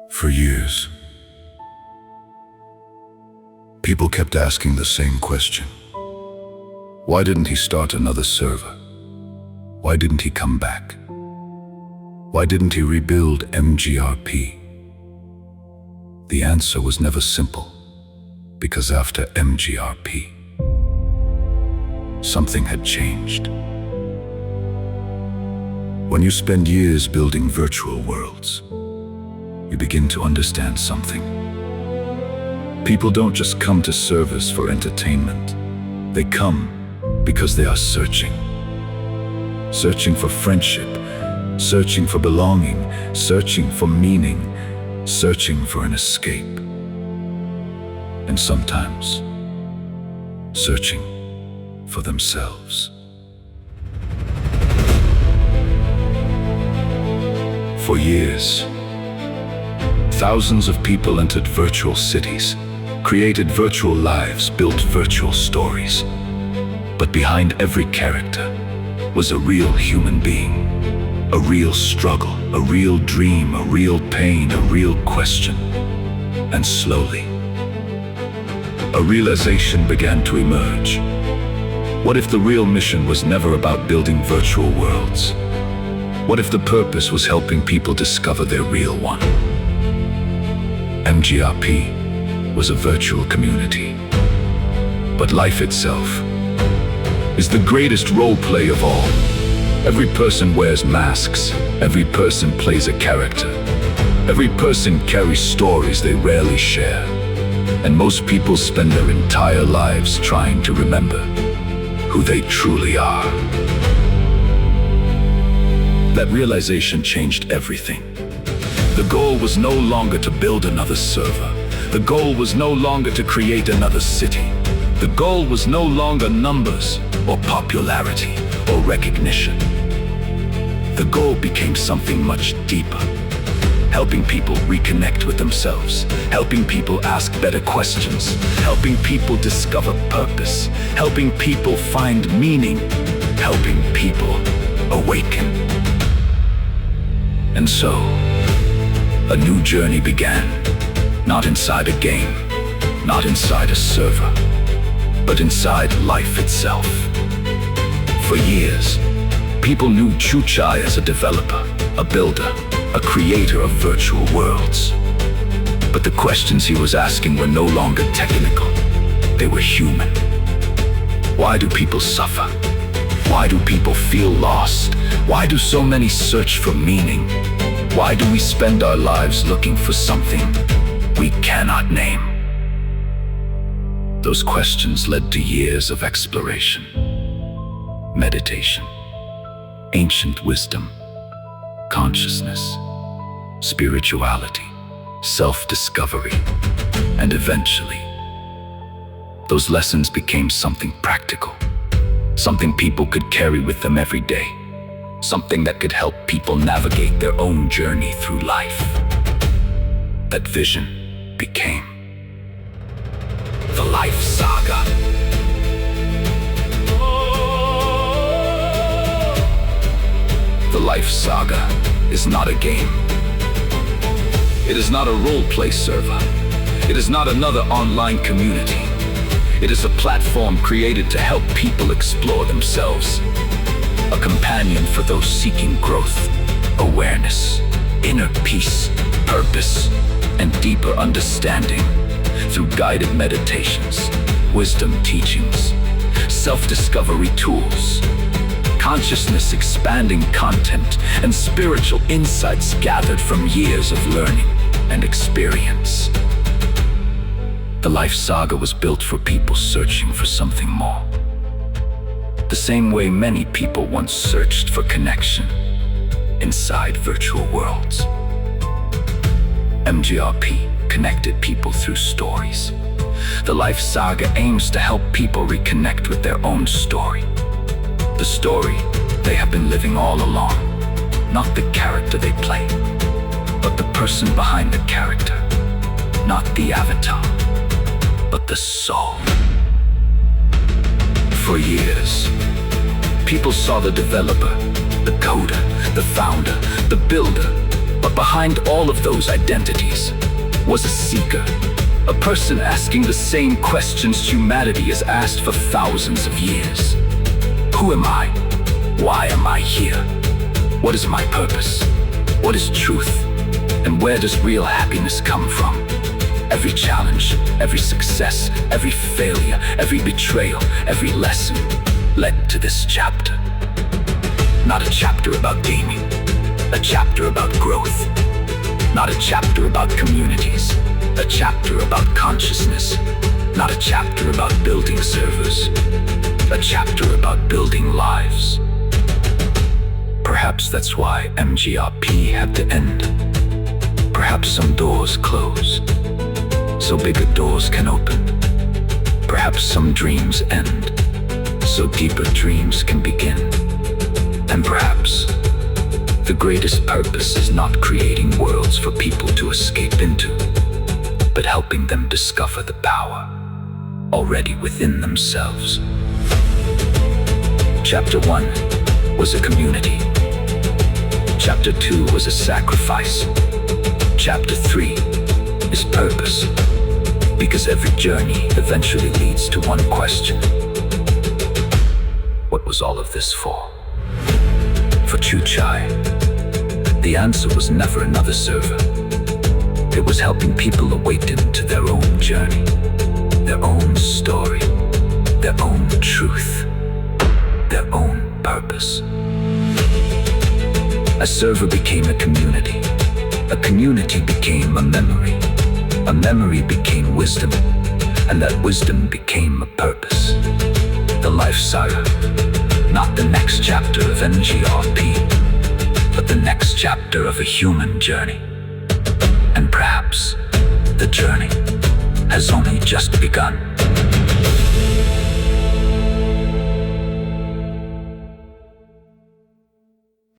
For years, people kept asking the same question. Why didn't he start another server? Why didn't he come back? Why didn't he rebuild MGRP? The answer was never simple, because after MGRP, something had changed. When you spend years building virtual worlds, you begin to understand something. People don't just come to servers for entertainment. They come because they are searching. Searching for friendship, searching for belonging, searching for meaning, searching for an escape. And sometimes, searching for themselves. For years, thousands of people entered virtual cities, created virtual lives, built virtual stories. But behind every character was a real human being, a real struggle, a real dream, a real pain, a real question. And slowly, a realization began to emerge. What if the real mission was never about building virtual worlds? What if the purpose was helping people discover their real one? MGRP was a virtual community, but life itself is the greatest role play of all. Every person wears masks, every person plays a character, every person carries stories they rarely share, and most people spend their entire lives trying to remember who they truly are. That realization changed everything. The goal was no longer to build another server. The goal was no longer to create another city. The goal was no longer numbers or popularity or recognition. The goal became something much deeper. Helping people reconnect with themselves, helping people ask better questions, helping people discover purpose, helping people find meaning, helping people awaken. And so, a new journey began, not inside a game, not inside a server, but inside life itself. For years, people knew Chuchai as a developer, a builder, a creator of virtual worlds. But the questions he was asking were no longer technical, they were human. Why do people suffer? Why do people feel lost? Why do so many search for meaning? Why do we spend our lives looking for something we cannot name? Those questions led to years of exploration, meditation, ancient wisdom, consciousness, spirituality, self-discovery, and eventually, those lessons became something practical, something people could carry with them every day, something that could help people navigate their own journey through life. That vision became the Life Saga. The Life Saga is not a game. It is not a role-play server. It is not another online community. It is a platform created to help people explore themselves. A companion for those seeking growth, awareness, inner peace, purpose, and deeper understanding through guided meditations, wisdom teachings, self-discovery tools, consciousness expanding content, and spiritual insights gathered from years of learning and experience. The Life Saga was built for people searching for something more. The same way many people once searched for connection inside virtual worlds. MGRP connected people through stories. The Life Saga aims to help people reconnect with their own story. The story they have been living all along. Not the character they play, but the person behind the character. Not the avatar, but the soul. For years, people saw the developer, the coder, the founder, the builder, But behind all of those identities was a seeker, a person asking the same questions humanity has asked for thousands of years. Who am I? Why am I here? What is my purpose? What is truth? And where does real happiness come from? Every challenge, every success, every failure, every betrayal, every lesson led to this chapter. Not a chapter about gaming, a chapter about growth. Not a chapter about communities, a chapter about consciousness. Not a chapter about building servers, a chapter about building lives. Perhaps that's why MGRP had to end. Perhaps some doors close, so bigger doors can open. Perhaps some dreams end, so deeper dreams can begin. And perhaps the greatest purpose is not creating worlds for people to escape into, but helping them discover the power already within themselves. Chapter 1 was a community. Chapter 2 was a sacrifice. Chapter 3 is purpose, because every journey eventually leads to one question. What was all of this for? For Chuchai, the answer was never another server. It was helping people awaken to their own journey, their own story, their own truth, their own purpose. A server became a community became a memory became wisdom, and that wisdom became a purpose. The Life Saga, not the next chapter of NGRP, but the next chapter of a human journey. And perhaps the journey has only just begun.